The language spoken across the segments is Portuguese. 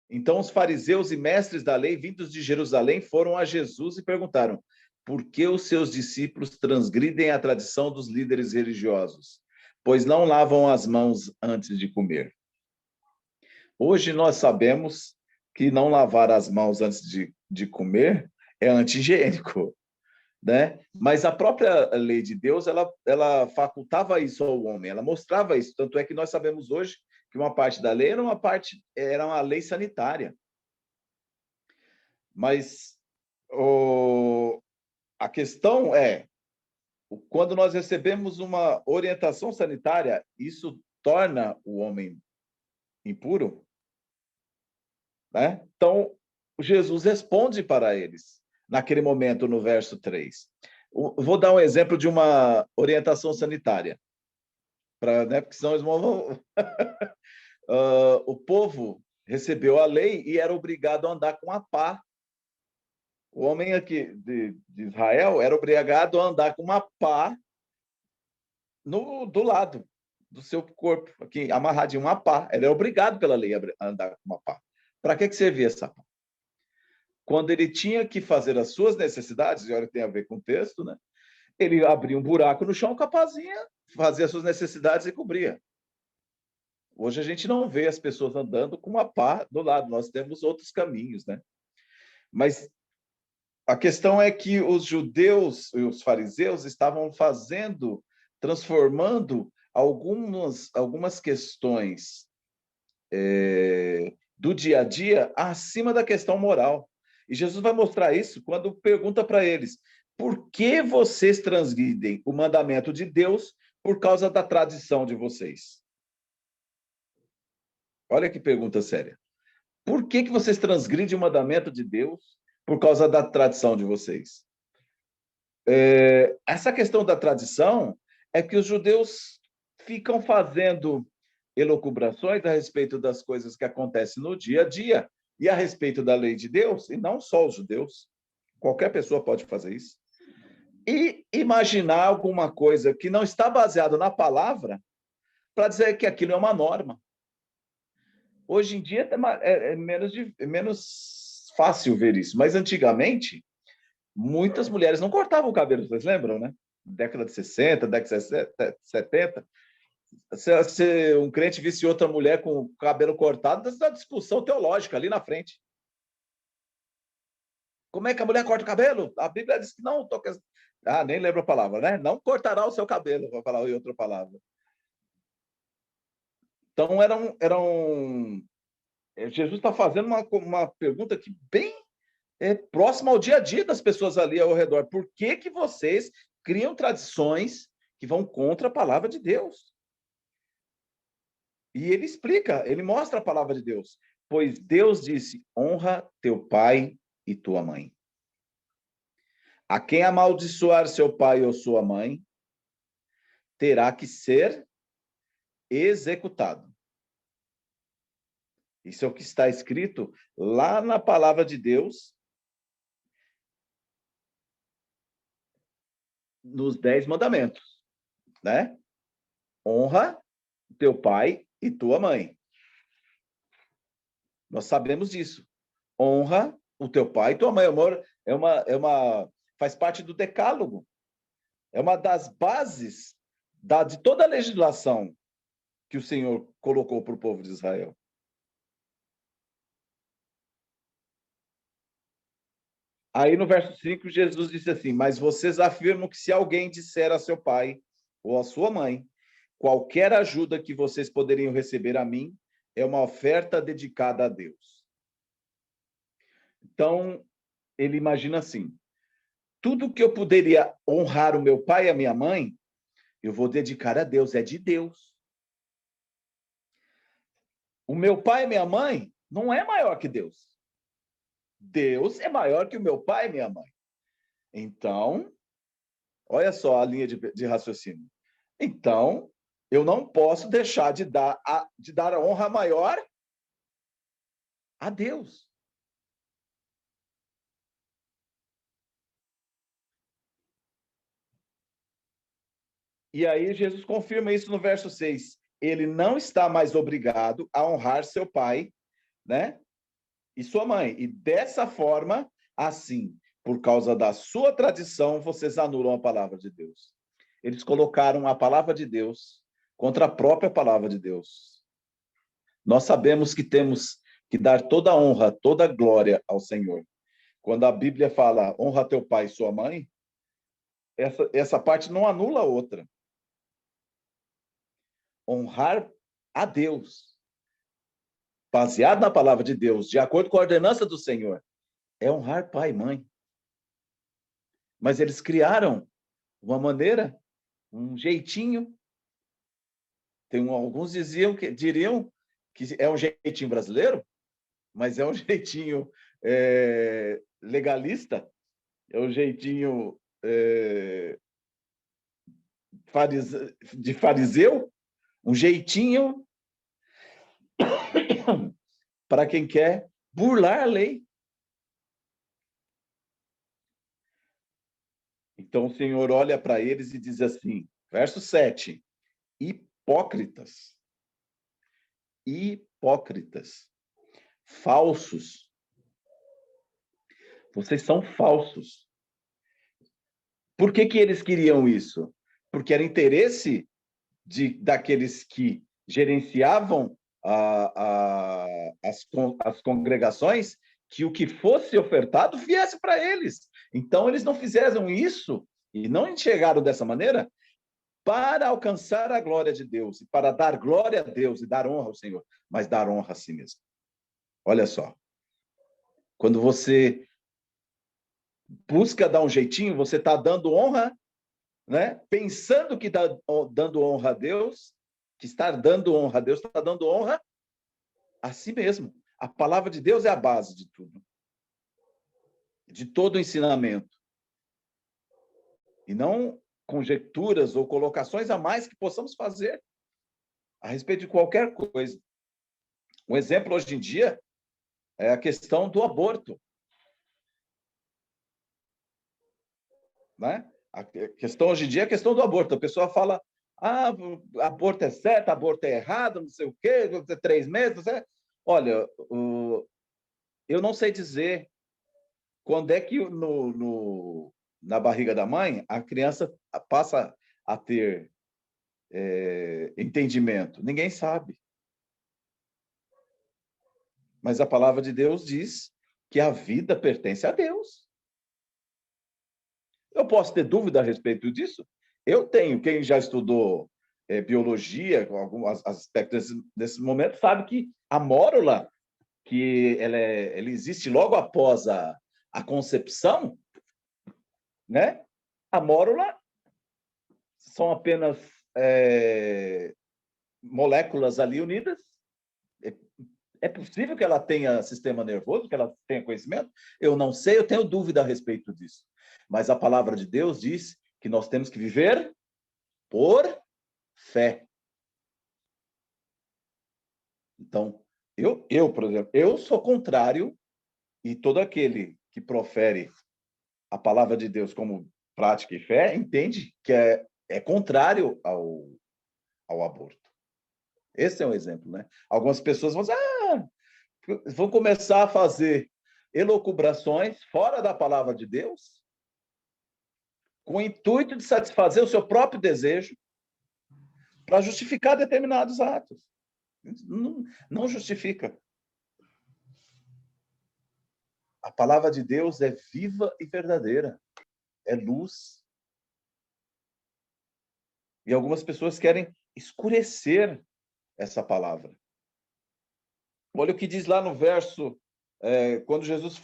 Então os fariseus e mestres da lei, vindos de Jerusalém, foram a Jesus e perguntaram: por que os seus discípulos transgridem a tradição dos líderes religiosos? Pois não lavam as mãos antes de comer. Hoje nós sabemos que não lavar as mãos antes de comer é anti-higiênico, né? Mas a própria lei de Deus, ela facultava isso ao homem, ela mostrava isso. Tanto é que nós sabemos hoje que uma parte da lei era uma lei sanitária. Mas a questão é, quando nós recebemos uma orientação sanitária, isso torna o homem impuro, né? Então, Jesus responde para eles, naquele momento, no verso 3. Vou dar um exemplo de uma orientação sanitária, né? Porque senão eles vão... o povo recebeu a lei e era obrigado a andar com a pá. O homem aqui de Israel era obrigado a andar com uma pá do lado do seu corpo, aqui, amarrado em uma pá. Ele é obrigado pela lei a andar com uma pá. Para que servia essa pá? Quando ele tinha que fazer as suas necessidades, e olha que tem a ver com o texto, né? Ele abria um buraco no chão com a pazinha, fazia as suas necessidades e cobria. Hoje a gente não vê as pessoas andando com uma pá do lado, nós temos outros caminhos, né? Mas a questão é que os judeus e os fariseus estavam transformando algumas questões do dia a dia acima da questão moral. E Jesus vai mostrar isso quando pergunta para eles: por que vocês transgridem o mandamento de Deus por causa da tradição de vocês? Olha que pergunta séria. Por que vocês transgridem o mandamento de Deus por causa da tradição de vocês? Essa questão da tradição é que os judeus ficam fazendo elucubrações a respeito das coisas que acontecem no dia a dia e a respeito da lei de Deus, e não só os judeus, qualquer pessoa pode fazer isso, e imaginar alguma coisa que não está baseada na palavra para dizer que aquilo é uma norma. Hoje em dia é menos fácil ver isso, mas antigamente muitas mulheres não cortavam o cabelo, vocês lembram, né? Década de 60, década de 70. Se um crente visse outra mulher com o cabelo cortado, dá discussão teológica ali na frente. Como é que a mulher corta o cabelo? A Bíblia diz que não toca. Nem lembro a palavra, né? Não cortará o seu cabelo, vou falar em outra palavra. Então, Jesus está fazendo uma pergunta que bem próxima ao dia a dia das pessoas ali ao redor. Por que vocês criam tradições que vão contra a palavra de Deus? E ele explica, ele mostra a palavra de Deus. Pois Deus disse: honra teu pai e tua mãe. A quem amaldiçoar seu pai ou sua mãe, terá que ser executado. Isso é o que está escrito lá na palavra de Deus, nos 10 mandamentos, né? Honra teu pai e tua mãe. Nós sabemos disso. Honra o teu pai e tua mãe. Faz parte do decálogo. É uma das bases de toda a legislação que o Senhor colocou para o povo de Israel. Aí no verso 5, Jesus disse assim: mas vocês afirmam que se alguém disser a seu pai ou a sua mãe, qualquer ajuda que vocês poderiam receber a mim é uma oferta dedicada a Deus. Então, ele imagina assim: tudo que eu poderia honrar o meu pai e a minha mãe, eu vou dedicar a Deus, é de Deus. O meu pai e minha mãe não é maior que Deus. Deus é maior que o meu pai e minha mãe. Então, olha só a linha de raciocínio. Então, eu não posso deixar de dar a honra maior a Deus. E aí Jesus confirma isso no verso 6. Ele não está mais obrigado a honrar seu pai, né? e sua mãe. E dessa forma, assim, por causa da sua tradição, vocês anulam a palavra de Deus. Eles colocaram a palavra de Deus contra a própria palavra de Deus. Nós sabemos que temos que dar toda a honra, toda a glória ao Senhor. Quando a Bíblia fala honra teu pai e sua mãe, essa parte não anula a outra. Honrar a Deus, baseado na palavra de Deus, de acordo com a ordenança do Senhor, é honrar pai e mãe. Mas eles criaram uma maneira, um jeitinho. Alguns diriam que é um jeitinho brasileiro, mas é um jeitinho legalista, é um jeitinho de fariseu, um jeitinho para quem quer burlar a lei. Então o Senhor olha para eles e diz assim, verso 7, hipócritas, falsos. Vocês são falsos. Por que eles queriam isso? Porque era interesse daqueles que gerenciavam as congregações que o que fosse ofertado viesse para eles. Então, eles não fizeram isso e não enxergaram dessa maneira para alcançar a glória de Deus, e para dar glória a Deus e dar honra ao Senhor, mas dar honra a si mesmo. Olha só. Quando você busca dar um jeitinho, você está dando honra, né? Pensando que está dando honra a Deus, que está dando honra a Deus, está dando honra a si mesmo. A palavra de Deus é a base de tudo, de todo o ensinamento. E não conjecturas ou colocações a mais que possamos fazer a respeito de qualquer coisa. Um exemplo hoje em dia é a questão do aborto. Né? A questão hoje em dia é a questão do aborto. A pessoa fala, aborto é certo, aborto é errado, não sei o quê, 3 meses. Olha, eu não sei dizer quando é que na barriga da mãe a criança passa a ter entendimento. Ninguém sabe. Mas a palavra de Deus diz que a vida pertence a Deus. Eu posso ter dúvida a respeito disso? Eu tenho. Quem já estudou biologia, com alguns aspectos desse momento, sabe que a mórula, que ela existe logo após a concepção, né? A mórula são apenas moléculas ali unidas. É possível que ela tenha sistema nervoso, que ela tenha conhecimento? Eu não sei, eu tenho dúvida a respeito disso. Mas a palavra de Deus diz que nós temos que viver por fé. Então, por exemplo, eu sou contrário, e todo aquele que profere a palavra de Deus como prática e fé, entende que é contrário ao aborto. Esse é um exemplo, né? Algumas pessoas vão dizer, vão começar a fazer elucubrações fora da palavra de Deus, com o intuito de satisfazer o seu próprio desejo, para justificar determinados atos. Não justifica. A palavra de Deus é viva e verdadeira. É luz. E algumas pessoas querem escurecer essa palavra. Olha o que diz lá no verso, quando Jesus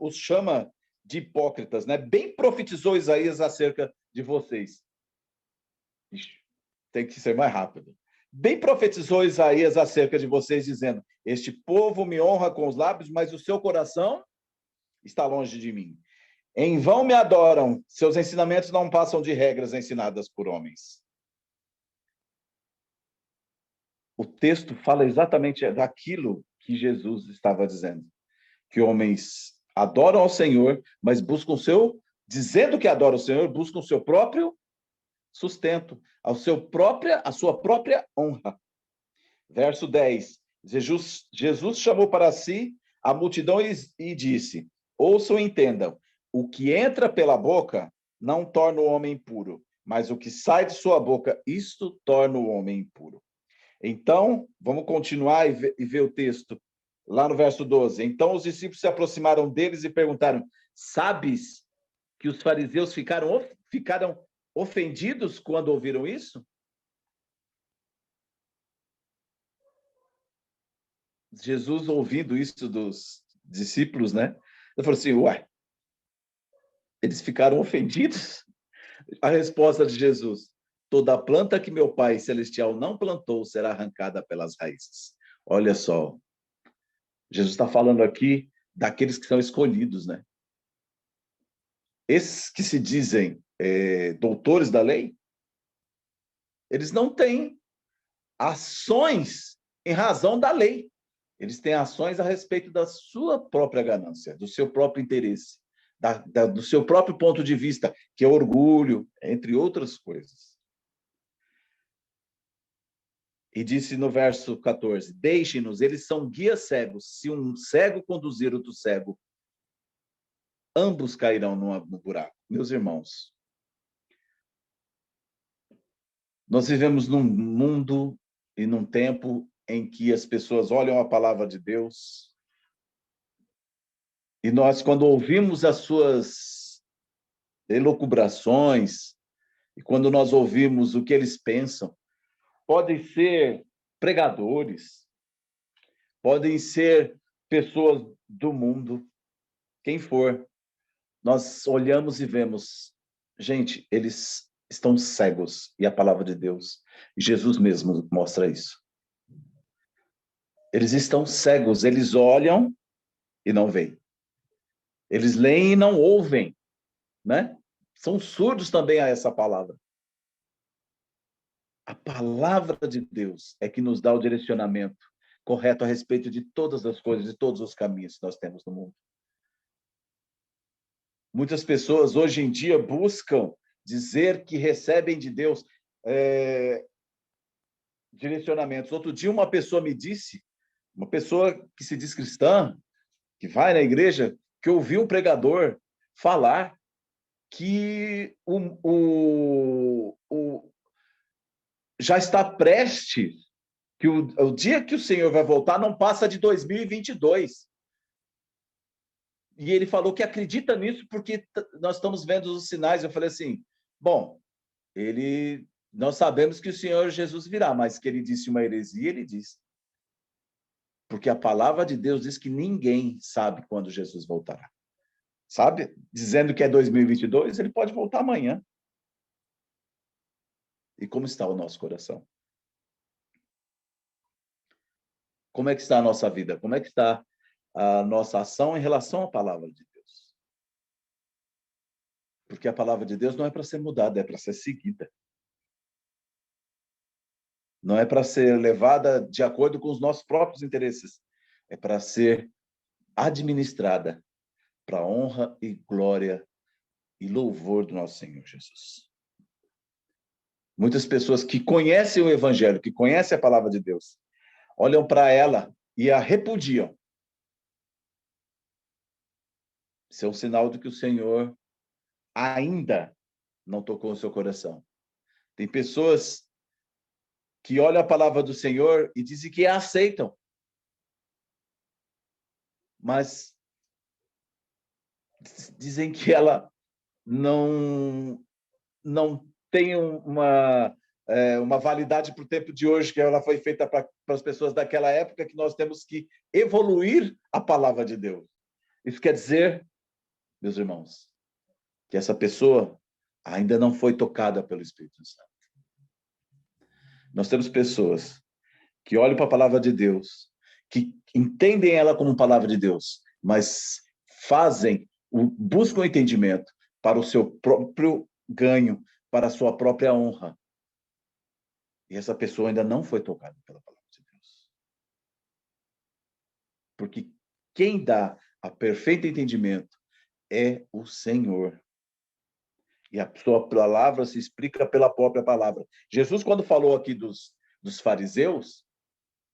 os chama de hipócritas, né? Bem profetizou Isaías acerca de vocês. Ixi, tem que ser mais rápido. Bem profetizou Isaías acerca de vocês, dizendo, este povo me honra com os lábios, mas o seu coração está longe de mim. Em vão me adoram, seus ensinamentos não passam de regras ensinadas por homens. O texto fala exatamente daquilo que Jesus estava dizendo. Que homens adoram ao Senhor, mas dizendo que adoram ao Senhor, buscam o seu próprio sustento, a sua própria honra. Verso 10. Jesus chamou para si a multidão e disse: ouçam e entendam, o que entra pela boca não torna o homem impuro, mas o que sai de sua boca, isto torna o homem impuro. Então, vamos continuar e ver o texto, lá no verso 12. Então os discípulos se aproximaram deles e perguntaram: sabes que os fariseus ficaram ofendidos quando ouviram isso? Jesus, ouvindo isso dos discípulos, né? Ele falou assim: uai, eles ficaram ofendidos? A resposta de Jesus: toda planta que meu Pai Celestial não plantou será arrancada pelas raízes. Olha só, Jesus está falando aqui daqueles que são escolhidos, né? Esses que se dizem doutores da lei, eles não têm ações em razão da lei. Eles têm ações a respeito da sua própria ganância, do seu próprio interesse, do seu próprio ponto de vista, que é orgulho, entre outras coisas. E disse no verso 14: deixem-nos, eles são guias cegos. Se um cego conduzir outro cego, ambos cairão no buraco. Meus irmãos, nós vivemos num mundo e num tempo em que as pessoas olham a palavra de Deus e nós, quando ouvimos as suas elucubrações e quando nós ouvimos o que eles pensam, podem ser pregadores, podem ser pessoas do mundo, quem for, nós olhamos e vemos, gente, eles estão cegos, e a palavra de Deus, Jesus mesmo mostra isso. Eles estão cegos, eles olham e não veem. Eles leem e não ouvem, né? São surdos também a essa palavra. A palavra de Deus é que nos dá o direcionamento correto a respeito de todas as coisas, de todos os caminhos que nós temos no mundo. Muitas pessoas hoje em dia buscam dizer que recebem de Deus direcionamentos. Outro dia uma pessoa me disse, uma pessoa que se diz cristã, que vai na igreja, que ouviu um pregador falar que já está prestes, que o dia que o Senhor vai voltar não passa de 2022. E ele falou que acredita nisso porque nós estamos vendo os sinais. Eu falei assim, bom, nós sabemos que o Senhor Jesus virá, mas que ele disse uma heresia, ele disse. Porque a palavra de Deus diz que ninguém sabe quando Jesus voltará. Sabe? Dizendo que é 2022, ele pode voltar amanhã. E como está o nosso coração? Como é que está a nossa vida? Como é que está a nossa ação em relação à palavra de Deus? Porque a palavra de Deus não é para ser mudada, é para ser seguida. Não é para ser levada de acordo com os nossos próprios interesses. É para ser administrada para a honra e glória e louvor do nosso Senhor Jesus. Muitas pessoas que conhecem o Evangelho, que conhecem a palavra de Deus, olham para ela e a repudiam. Isso é um sinal de que o Senhor ainda não tocou o seu coração. Tem pessoas que olham a palavra do Senhor e dizem que a aceitam. Mas dizem que ela não tem uma validade para o tempo de hoje, que ela foi feita para as pessoas daquela época, que nós temos que evoluir a palavra de Deus. Isso quer dizer, meus irmãos, que essa pessoa ainda não foi tocada pelo Espírito Santo. Nós temos pessoas que olham para a palavra de Deus, que entendem ela como palavra de Deus, mas buscam entendimento para o seu próprio ganho, para a sua própria honra. E essa pessoa ainda não foi tocada pela palavra de Deus. Porque quem dá a perfeito entendimento é o Senhor. E a sua palavra se explica pela própria palavra. Jesus, quando falou aqui dos fariseus,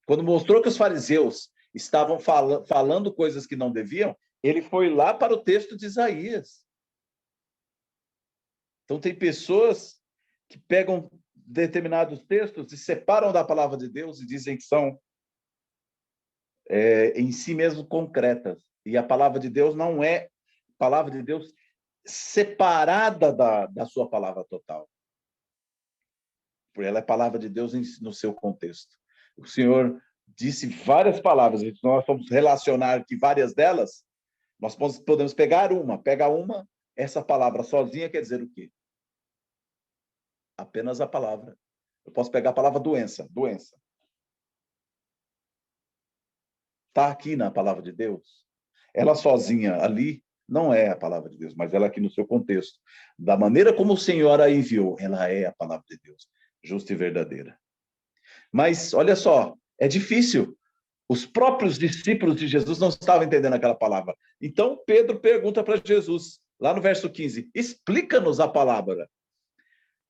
quando mostrou que os fariseus estavam falando coisas que não deviam, ele foi lá para o texto de Isaías. Então, tem pessoas que pegam determinados textos e separam da palavra de Deus e dizem que são em si mesmo concretas. E a palavra de Deus não é palavra de Deus separada da sua palavra total. Porque ela é palavra de Deus no seu contexto. O Senhor disse várias palavras, e nós vamos relacionar aqui várias delas, nós podemos pegar pega uma, essa palavra sozinha quer dizer o quê? Apenas a palavra. Eu posso pegar a palavra doença. Está aqui na palavra de Deus. Ela sozinha ali não é a palavra de Deus, mas ela aqui no seu contexto. Da maneira como o Senhor a enviou, ela é a palavra de Deus, justa e verdadeira. Mas, olha só, é difícil. Os próprios discípulos de Jesus não estavam entendendo aquela palavra. Então, Pedro pergunta para Jesus, lá no verso 15, explica-nos a palavra.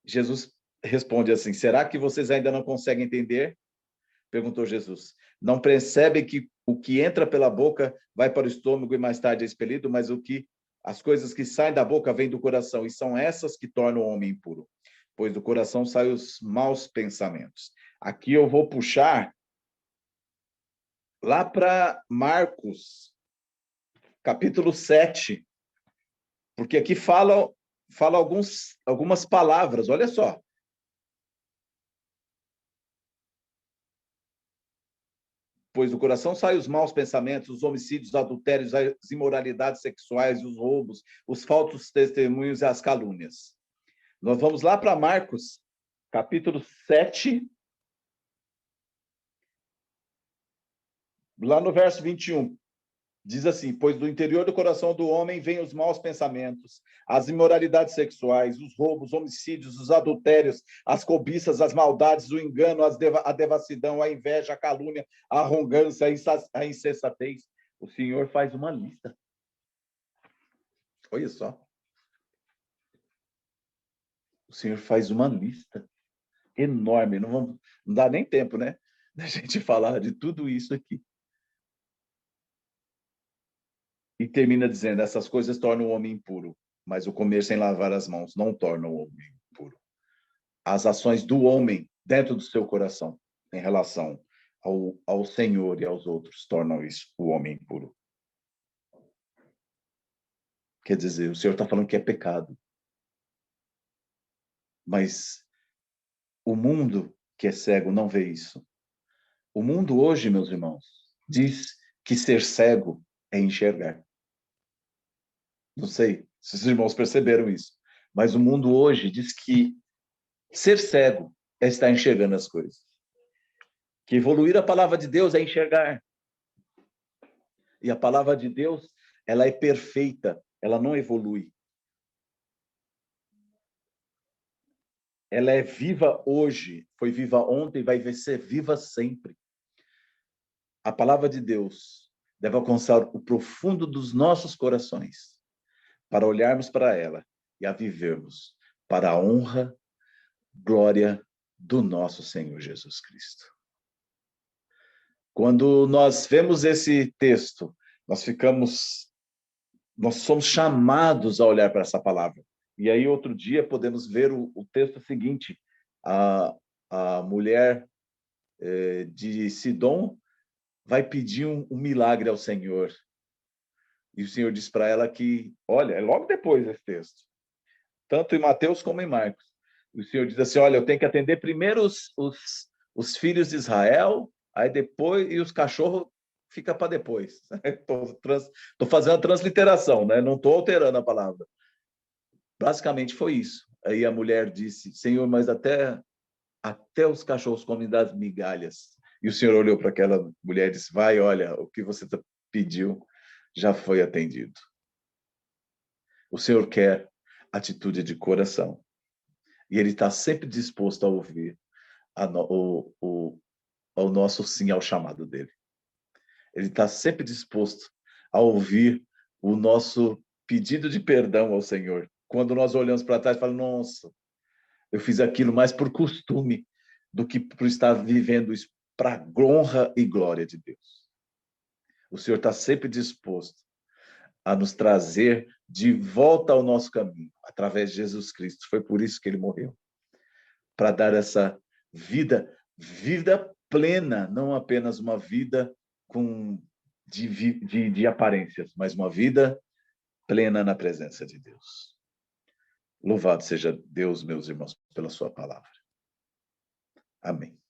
Jesus responde assim, será que vocês ainda não conseguem entender? Perguntou Jesus. Não percebem que o que entra pela boca vai para o estômago e mais tarde é expelido, mas as coisas que saem da boca vêm do coração, e são essas que tornam o homem impuro. Pois do coração saem os maus pensamentos. Aqui eu vou puxar lá para Marcos, capítulo 7, porque aqui fala algumas palavras, olha só. Pois do coração saem os maus pensamentos, os homicídios, os adultérios, as imoralidades sexuais, os roubos, os falsos testemunhos e as calúnias. Nós vamos lá para Marcos, capítulo 7, lá no verso 21. Diz assim, pois do interior do coração do homem vêm os maus pensamentos, as imoralidades sexuais, os roubos, os homicídios, os adultérios, as cobiças, as maldades, o engano, a devassidão, a inveja, a calúnia, a arrogância, a insensatez. O Senhor faz uma lista. Olha só. O Senhor faz uma lista enorme. Não dá nem tempo, né? Da gente falar de tudo isso aqui. E termina dizendo, essas coisas tornam o homem impuro, mas o comer sem lavar as mãos não torna o homem impuro. As ações do homem dentro do seu coração, em relação ao Senhor e aos outros, tornam isso o homem impuro. Quer dizer, o Senhor está falando que é pecado. Mas o mundo que é cego não vê isso. O mundo hoje, meus irmãos, diz que ser cego é enxergar. Não sei se os irmãos perceberam isso, mas o mundo hoje diz que ser cego é estar enxergando as coisas. Que evoluir a palavra de Deus é enxergar. E a palavra de Deus, ela é perfeita, ela não evolui. Ela é viva hoje, foi viva ontem, vai ser viva sempre. A palavra de Deus deve alcançar o profundo dos nossos corações, para olharmos para ela e a vivermos para a honra, glória do nosso Senhor Jesus Cristo. Quando nós vemos esse texto, nós somos chamados a olhar para essa palavra. E aí, outro dia, podemos ver o texto seguinte. A mulher de Sidom vai pedir um milagre ao Senhor. E o Senhor diz para ela que, olha, é logo depois desse texto, tanto em Mateus como em Marcos. O Senhor diz assim, olha, eu tenho que atender primeiro os filhos de Israel, aí depois, e os cachorros fica para depois. Estou fazendo a transliteração, né? Não estou alterando a palavra. Basicamente foi isso. Aí a mulher disse, Senhor, mas até os cachorros comem das migalhas. E o Senhor olhou para aquela mulher e disse, vai, olha, o que você pediu já foi atendido. O Senhor quer atitude de coração. E Ele está sempre disposto a ouvir ao nosso sim ao chamado dele. Ele está sempre disposto a ouvir o nosso pedido de perdão ao Senhor. Quando nós olhamos para trás e falamos, nossa, eu fiz aquilo mais por costume do que por estar vivendo isso para a honra e glória de Deus. O Senhor está sempre disposto a nos trazer de volta ao nosso caminho, através de Jesus Cristo. Foi por isso que ele morreu. Para dar essa vida plena, não apenas uma vida de aparências, mas uma vida plena na presença de Deus. Louvado seja Deus, meus irmãos, pela sua palavra. Amém.